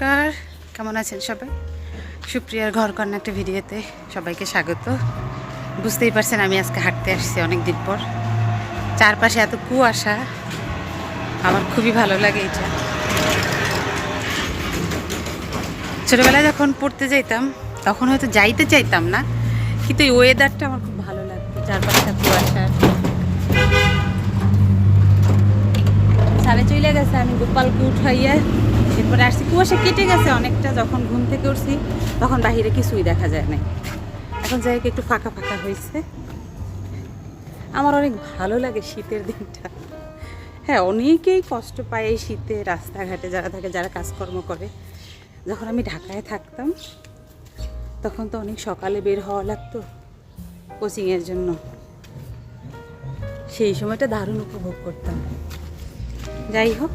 নমস্কার, কেমন আছেন সবাই? সুপ্রিয়ার ঘর কন্যা একটা ভিডিওতে সবাইকে স্বাগত। বুঝতেই পারছেন আমি আজকে হাঁটতে আসছি অনেক দিন পর। চারপাশে এত কুয়াশা, আমার খুবই ভালো লাগে এটা। ছোটোবেলায় যখন পড়তে যাইতাম তখন হয়তো যাইতে চাইতাম না, কিন্তু এই ওয়েদারটা আমার খুব ভালো লাগতো। চারপাশটা কুয়াশা, সাড়ে চলে গেছে, আমি গোপালকে উঠাইয়া এরপরে আসছি। কুয়াশা কেটে গেছে অনেকটা, যখন ঘুম থেকে উঠছি তখন বাহিরে কিছুই দেখা যায় নাই। এখন জায়গা একটু ফাঁকা ফাঁকা হয়েছে। আমার অনেক ভালো লাগে শীতের দিনটা। হ্যাঁ, অনেকেই কষ্ট পায় এই শীতে, রাস্তাঘাটে যারা থাকে, যারা কাজকর্ম করে। যখন আমি ঢাকায় থাকতাম তখন তো অনেক সকালে বের হওয়া লাগতো কোচিংয়ের জন্য। সেই সময়টা দারুণ উপভোগ করতাম। যাই হোক,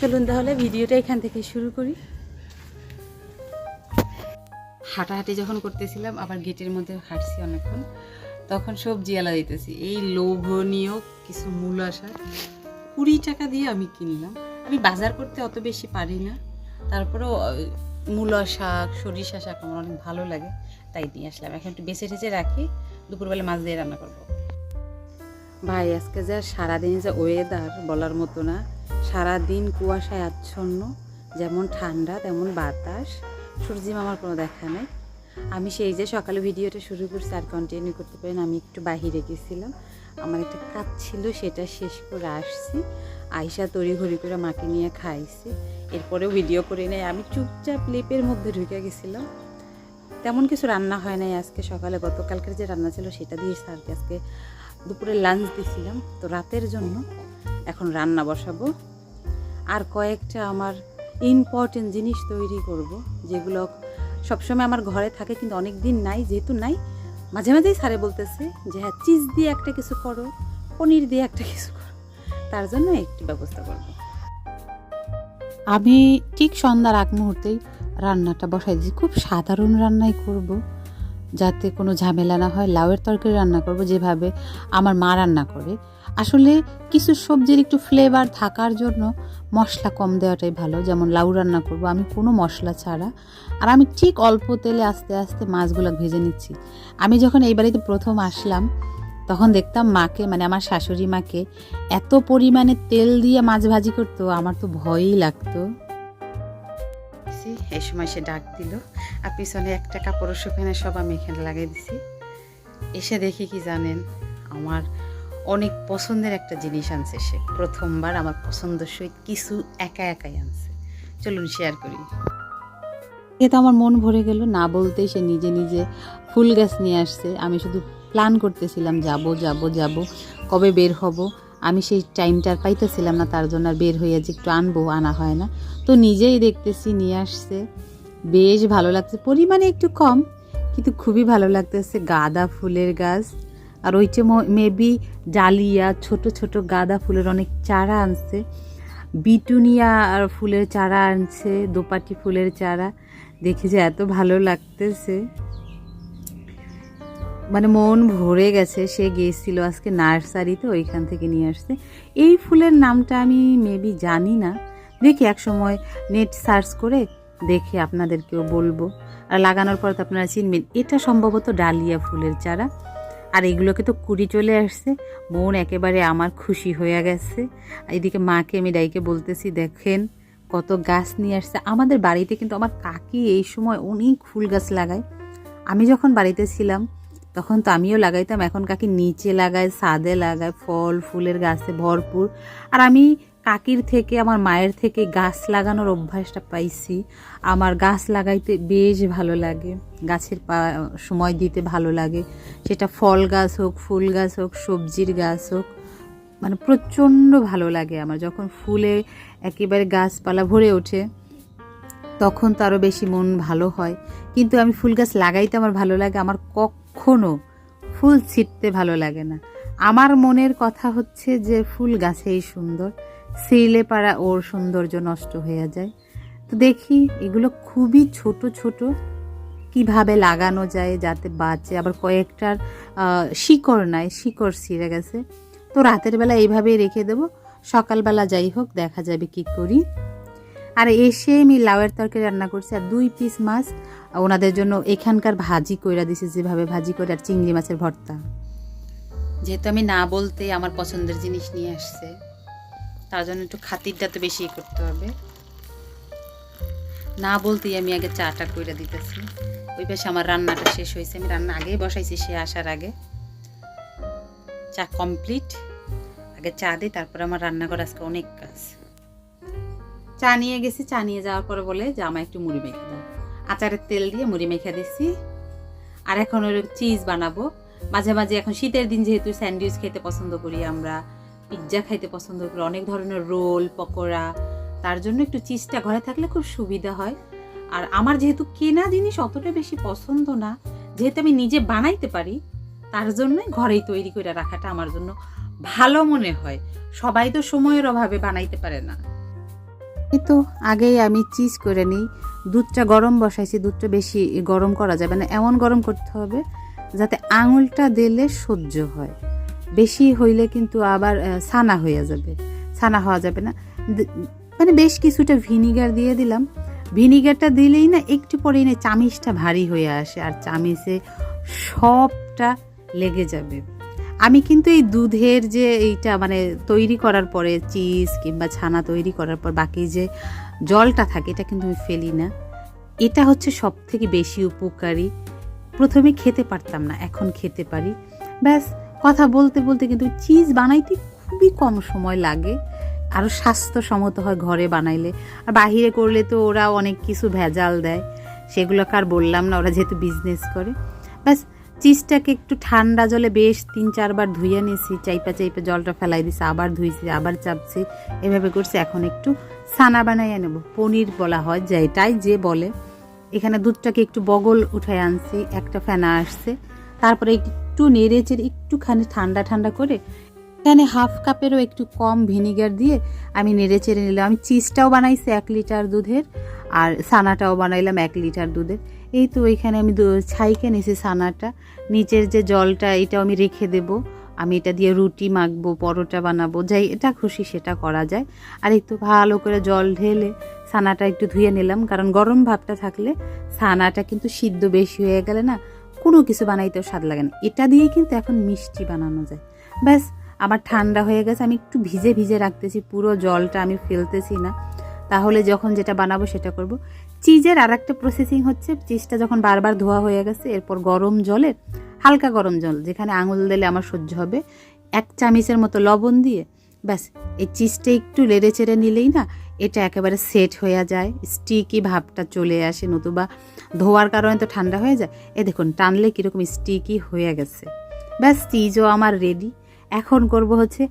চলুন তাহলে ভিডিওটা এখান থেকে শুরু করি। হাঁটাহাঁটি যখন করতেছিলাম, আবার গেটের মধ্যে হাঁটছি অনেকক্ষণ, তখন সবজি আলা দিতেছি। এই লোভনীয় কিছু মূলা শাক 20 টাকা দিয়ে আমি কিনলাম। আমি বাজার করতে অত বেশি পারি না, তারপরেও মূলা শাক, সরিষা শাক আমার অনেক ভালো লাগে, তাই নিয়ে আসলাম। এখন একটু বেছে টেছে রাখি, দুপুরবেলা মাছ দিয়ে রান্না করবো। ভাই, আজকে যা সারাদিন যা ওয়েদার বলার মতো না। সারাদিন কুয়াশায় আচ্ছন্ন, যেমন ঠান্ডা তেমন বাতাস, সূর্যি মামার কোনো দেখা নেই। আমি সেই যে সকালে ভিডিওটা শুরু করছি আর কন্টিনিউ করতে পারেন। আমি একটু বাহিরে গেছিলাম, আমার একটা কাজ ছিল, সেটা শেষ করে আসছি। আইসা তড়িঘড়ি করে মাকে নিয়ে খাইছি, এরপরেও ভিডিও করে নেই। আমি চুপচাপ লেপের মধ্যে ঢুকে গেছিলাম। তেমন কিছু রান্না হয় নাই আজকে সকালে। গতকালকের যে রান্না ছিল সেটা দিয়ে স্যারকে আজকে দুপুরে লাঞ্চ দিছিলাম, তো রাতের জন্য এখন রান্না বসাবো। আর কয়েকটা আমার ইম্পর্টেন্ট জিনিস তৈরি করব, যেগুলো সবসময় আমার ঘরে থাকে কিন্তু অনেক দিন নাই। যেহেতু নাই, মাঝে মাঝেই স্যারে বলতেছে যে হ্যাঁ, চিজ দিয়ে একটা কিছু করো, পনির দিয়ে একটা কিছু করো, তার জন্য একটু ব্যবস্থা করব। আমি ঠিক সন্ধ্যার আগ মুহূর্তেই রান্নাটা বসাই দিয়েছি। খুব সাধারণ রান্নাই করব, যাতে কোনো ঝামেলা না হয়। লাউয়ের তরকারি রান্না করব যেভাবে আমার মা রান্না করে। আসলে কিছু সবজির একটু ফ্লেভার থাকার জন্য মশলা কম দেওয়াটাই ভালো। যেমন লাউ রান্না করব আমি কোনো মশলা ছাড়া, আর আমি ঠিক অল্প তেলে আস্তে আস্তে মাছগুলো ভেজে নিচ্ছি। আমি যখন এই বাড়িতে প্রথম আসলাম তখন দেখতাম মাকে, মানে আমার শাশুড়ি মাকে, এত পরিমাণে তেল দিয়ে মাছ ভাজি করতো, আমার তো ভয়ই লাগতো। এই সময় সে ডাক দিল, আর পিছনে একটা কাপড় শুকানো সব আমি এখানে লাগিয়ে দিছি। এসে দেখি কি জানেন, আমার অনেক পছন্দের একটা জিনিস আনছে সে। প্রথমবার আমার পছন্দসই কিছু একা একাই আনছে। চলুন শেয়ার করি। এ তো আমার মন ভরে গেল, না বলতেই সে নিজে নিজে ফুল গাছ নিয়ে আসছে। আমি শুধু প্ল্যান করতেছিলাম যাব যাব যাব, কবে বের হব। আমি সেই টাইমটা আর পাইতেছিলাম না, তার জন্য আর বের হইয়া যে একটু আনবো, আনা হয় না। তো নিজেই দেখতেছি নিয়ে আসছে, বেশ ভালো লাগছে। পরিমাণে একটু কম, কিন্তু খুবই ভালো লাগতেছে। গাঁদা ফুলের গাছ, আর ওইটা মেবি ডালিয়া, ছোট ছোট গাঁদা ফুলের অনেক চারা আনছে। বিটুনিয়া আর ফুলের চারা আনছে, দোপাটি ফুলের চারা। দেখি যে এত ভালো লাগতেছে, মানে মন ভরে গেছে। সে গিয়েছিল আজকে নার্সারিতে, ওইখান থেকে নিয়ে আসছে। এই ফুলের নামটা আমি মেবি জানি না, দেখি এক সময় নেট সার্চ করে দেখে আপনাদেরকেও বলবো। আর লাগানোর পর তো আপনারা চিনবেন, এটা সম্ভবত ডালিয়া ফুলের চারা। আর এগুলোকে তো কুড়ি চলে আসছে, মন একেবারে আমার খুশি হয়ে গেছে। এদিকে মাকে আমি ডাইকে বলতেছি, দেখেন কত গাছ নিয়ে আসছে। আমাদের বাড়িতে কিন্তু আমার কাকি এই সময় অনেক ফুল গাছ লাগায়। আমি যখন বাড়িতে ছিলাম তখন তো আমিও লাগাইতাম, এখন কাকি নিচে লাগায়, ছাদে লাগায়, ফল ফুলের গাছে ভরপুর। আর আমি কাকির থেকে, আমার মায়ের থেকে গাছ লাগানোর অভ্যাসটা পাইছি। আমার গাছ লাগাইতে বেশ ভালো লাগে, গাছের সময় দিতে ভালো লাগে। সেটা ফল গাছ হোক, ফুল গাছ হোক, সবজির গাছ হোক, মানে প্রচণ্ড ভালো লাগে আমার। যখন ফুলে একেবারে গাছপালা ভরে ওঠে তখন তো আরও বেশি মন ভালো হয়। কিন্তু আমি ফুল গাছ লাগাইতে আমার ভালো লাগে, আমার কখনো ফুল ছিটতে ভালো লাগে না। আমার মনের কথা হচ্ছে যে ফুল গাছেই সুন্দর, ছিলে পাড়া ওর সৌন্দর্য নষ্ট হয়ে যায়। তো দেখি এগুলো খুবই ছোট ছোট, কিভাবে লাগানো যায় যাতে বাঁচে। আবার কয়েকটার শিকড় নাই, শিকড় ছিঁড়ে গেছে। তো রাতের বেলা এইভাবেই রেখে দেবো, সকালবেলা যাই হোক দেখা যাবে কি করি। আর এসে আমি লাউয়ের তরকারি রান্না করছি আর 2 পিস মাছ ওনাদের জন্য এখানকার ভাজি কইরা দিছি, যেভাবে ভাজি করে, আর চিংড়ি মাছের ভর্তা। যেহেতু আমি না বলতে আমার পছন্দের জিনিস নিয়ে আসছে, তার জন্য একটু খাতিরটা তো বেশি করতে হবে। না বলতেই আমি আগে চাটা কইরা দিতেছি। ওই পাশে আমার রান্নাটা শেষ হয়েছে, আমি রান্না আগেই বসাইছি সে আসার আগে। চা কমপ্লিট, আগে চা দিই, তারপরে আমার রান্না করা আজকে অনেক কাজ। চা নিয়ে গেছি, চা নিয়ে যাওয়ার পরে বলে যে আমার একটু মুড়ি মেখে দাও। আচারের তেল দিয়ে মুড়ি মেখে দিচ্ছি। আর এখন ওই চিজ বানাবো। মাঝে মাঝে এখন শীতের দিন যেহেতু স্যান্ডউইচ খেতে পছন্দ করি আমরা, পিৎজা খাইতে পছন্দ করি, অনেক ধরনের রোল, পকোড়া, তার জন্য একটু চিজটা ঘরে থাকলে খুব সুবিধা হয়। আর আমার যেহেতু কেনা জিনিস অতটা বেশি পছন্দ না, যেহেতু আমি নিজে বানাইতে পারি, তার জন্য ঘরেই তৈরি করে রাখাটা আমার জন্য ভালো মনে হয়। সবাই তো সময়ের অভাবে বানাইতে পারে না। এই তো আগেই আমি চিজ করে নিই। দুধটা গরম বসাইছি, দুধটা বেশি গরম করা যাবে না, এমন গরম করতে হবে যাতে আঙুলটা দিলে সহ্য হয়। বেশি হইলে কিন্তু আবার ছানা হয়ে যাবে, ছানা হওয়া যাবে না। মানে বেশ কিছুটা ভিনিগার দিয়ে দিলাম। ভিনিগারটা দিলেই না একটু পরেই না চামিচটা ভারী হয়ে আসে, আর চামিচে সবটা লেগে যাবে। আমি কিন্তু এই দুধের যে এইটা মানে তৈরি করার পরে চিজ কিংবা ছানা তৈরি করার পর বাকি যে জলটা থাকে এটা কিন্তু আমি ফেলি না। এটা হচ্ছে সব থেকে বেশি উপকারী। প্রথমে খেতে পারতাম না, এখন খেতে পারি। ব্যাস কথা বলতে বলতে কিন্তু চিজ বানাইতে খুবই কম সময় লাগে, আরও স্বাস্থ্যসম্মত হয় ঘরে বানাইলে। আর বাহিরে করলে তো ওরা অনেক কিছু ভেজাল দেয়, সেগুলোকে আর বললাম না, ওরা যেহেতু বিজনেস করে। ব্যাস চিজটাকে একটু ঠান্ডা জলে বেশ 3-4 বার ধুয়ে নিয়েছি, চাইপা চাইপা জলটা ফেলাই দিছি, আবার ধুইছি, আবার চাপছি, এভাবে করছি। এখন একটু ছানা বানাইয়া নেব, পনির বলা হয় যেটাই যে বলে। এখানে দুধটাকে একটু বগল উঠায় আনছি, একটা ফেনা আসছে, তারপরে একটু নেড়েচেড়ে একটুখানি ঠান্ডা ঠান্ডা করে এখানে 1/2 কাপেরও একটু কম ভিনিগার দিয়ে আমি নেড়েচেড়ে নিলাম। আমি চিজটাও বানাইছি 1 লিটার দুধের, আর ছানাটাও বানাইলাম 1 লিটার দুধের। এই তো এখানে আমি ছাইকে নিয়েছি ছানাটা, নিচের যে জলটা এটাও আমি রেখে দেব। আমি এটা দিয়ে রুটি মাখবো, পরোটা বানাবো, যাই এটা খুশি সেটা করা যায়। আর একটু ভালো করে জল ঢেলে ছানাটা একটু ধুয়ে নিলাম, কারণ গরম ভাবটা থাকলে ছানাটা কিন্তু সিদ্ধ বেশি হয়ে গেলে না কোনো কিছু বানাইতেও স্বাদ লাগে না। এটা দিয়ে কিন্তু এখন মিষ্টি বানানো যায়। ব্যাস আমার ঠান্ডা হয়ে গেছে, আমি একটু ভিজে ভিজে রাখতেছি, পুরো জলটা আমি ফেলতেছি না, তাহলে যখন যেটা বানাবো সেটা করব। চিজের আর একটা প্রসেসিং হচ্ছে, চিজটা যখন বারবার ধোয়া হয়ে গেছে এরপর গরম জলে, হালকা গরম জল যেখানে আঙুল দিলে আমার সহ্য হবে, 1 চামচের মতো লবণ দিয়ে ব্যাস এই চিজটা একটু লেড়ে চেড়ে নিলেই না এটা একেবারে সেট হয়ে যায়, স্টিকি ভাবটা চলে আসে। নতুবা ধোয়ার কারণে তো ঠান্ডা হয়ে যায়। এ দেখুন টানলে কীরকম স্টিকি হয়ে গেছে। ব্যাস চিজও আমার রেডি। এখন করব হচ্ছে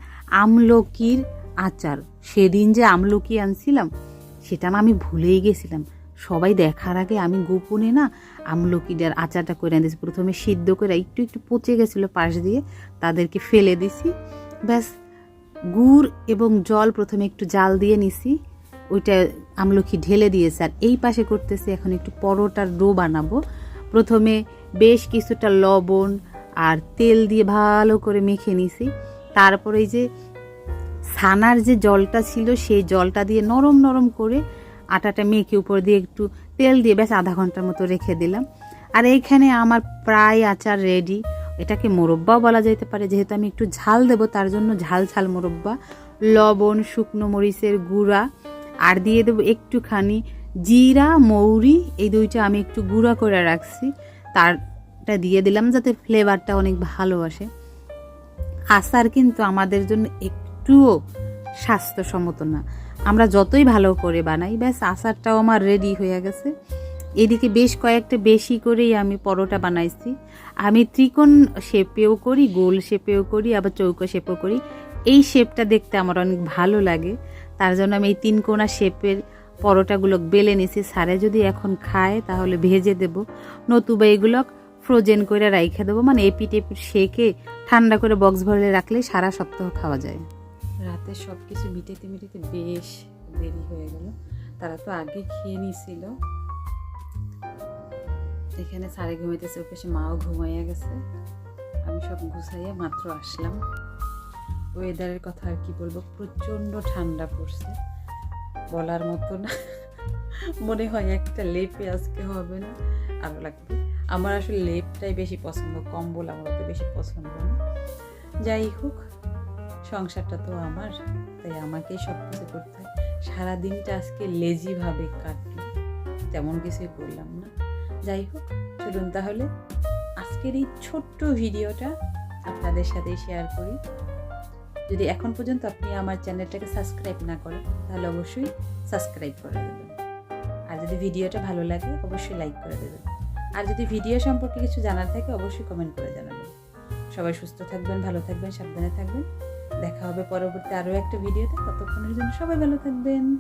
আমলকির আচার। সেদিন যে আমলকি আনছিলাম সেটা না আমি ভুলেই গেছিলাম, সবাই দেখার আগে আমি গোপনে না আমলকিটার আচারটা করে দিয়েছি। প্রথমে সিদ্ধ করে একটু একটু পচে গেছিলো পাশ দিয়ে, তাদেরকে ফেলে দিছি। ব্যাস গুড় এবং জল প্রথমে একটু জাল দিয়ে নিছি, ওইটা আমলকি ঢেলে দিয়েছে। আর এই পাশে করতেছি এখন একটু পরোটার ডো বানাবো। প্রথমে বেশ কিছুটা লবণ আর তেল দিয়ে ভালো করে মেখে নিছি, তারপরে এই যে ছানার যে জলটা ছিল সেই জলটা দিয়ে নরম নরম করে আটাটা মেখে উপর দিয়ে একটু তেল দিয়ে ব্যাস আধা ঘন্টার মতো রেখে দিলাম। আর এইখানে আমার প্রায় আচার রেডি। এটাকে মোরব্বাও বলা যেতে পারে, যেহেতু আমি একটু ঝাল দেবো তার জন্য ঝাল ঝাল মোরব্বা। লবণ, শুকনো মরিচের গুঁড়া, আর দিয়ে দেবো একটুখানি জিরা, মৌরি, এই দুইটা আমি একটু গুঁড়া করে রাখছি, তারটা দিয়ে দিলাম যাতে ফ্লেভারটা অনেক ভালো আসে। আচার কিন্তু আমাদের জন্য একটুও স্বাস্থ্যসম্মত না, আমরা যতই ভালো করে বানাই। ব্যাস আচারটাও আমার রেডি হয়ে গেছে। এদিকে বেশ কয়েকটা বেশি করেই আমি পরোটা বানাইছি। আমি ত্রিকোণ শেপেও করি, গোল শেপেও করি, আবার চৌকো শেপেও করি। এই শেপটা দেখতে আমার অনেক ভালো লাগে, তার জন্য আমি এই 3 কোণা শেপের পরোটাগুলো বেলে নিছি। সারে যদি এখন খায় তাহলে ভেজে দেব, নতুবা এগুলো ফ্রোজেন করে রাইখে দেবো, মানে এপিট এপিট সেকে ঠান্ডা করে বক্স ভরে রাখলে সারা সপ্তাহ খাওয়া যায়। রাতে সব কিছু মিটাতে মিটাতে বেশ দেরি হয়ে গেল, তারা তো আগে খেয়ে নিয়েছিল। এখানে সারে ঘুমাইতেছে, ওর পাশে মাও ঘুমাইয়া গেছে, আমি সব গুছাইয়া মাত্র আসলাম। ওয়েদারের কথা আর কি বলবো, প্রচণ্ড ঠান্ডা পড়ছে, বলার মতো না। মনে হয় একটা লেপে আজকে হবে না, আরও লাগবে। আমার আসলে লেপটাই বেশি পছন্দ, কম্বল আমার অত বেশি পছন্দ না। যাই হোক, সংসারটা তো আমার, তাই আমাকেই সব কিছু করতে হয়। সারাদিনটা আজকে লেজিভাবে কাটলো, তেমন কিছুই করলাম না। যাই হোক, চলুন তাহলে আজকের এই ছোট্ট ভিডিওটা আপনাদের সাথে শেয়ার করি। যদি এখন পর্যন্ত আপনি আমার চ্যানেলটাকে সাবস্ক্রাইব না করেন তাহলে অবশ্যই সাবস্ক্রাইব করে দেবেন। আর যদি ভিডিওটা ভালো লাগে অবশ্যই লাইক করে দেবেন। আর যদি ভিডিও সম্পর্কে কিছু জানার থাকে অবশ্যই কমেন্ট করে জানাবেন। সবাই সুস্থ থাকবেন, ভালো থাকবেন, সাবধানে থাকবেন। দেখা হবে পরবর্তী আরও একটা ভিডিওতে। ততক্ষণের জন্য সবাই ভালো থাকবেন।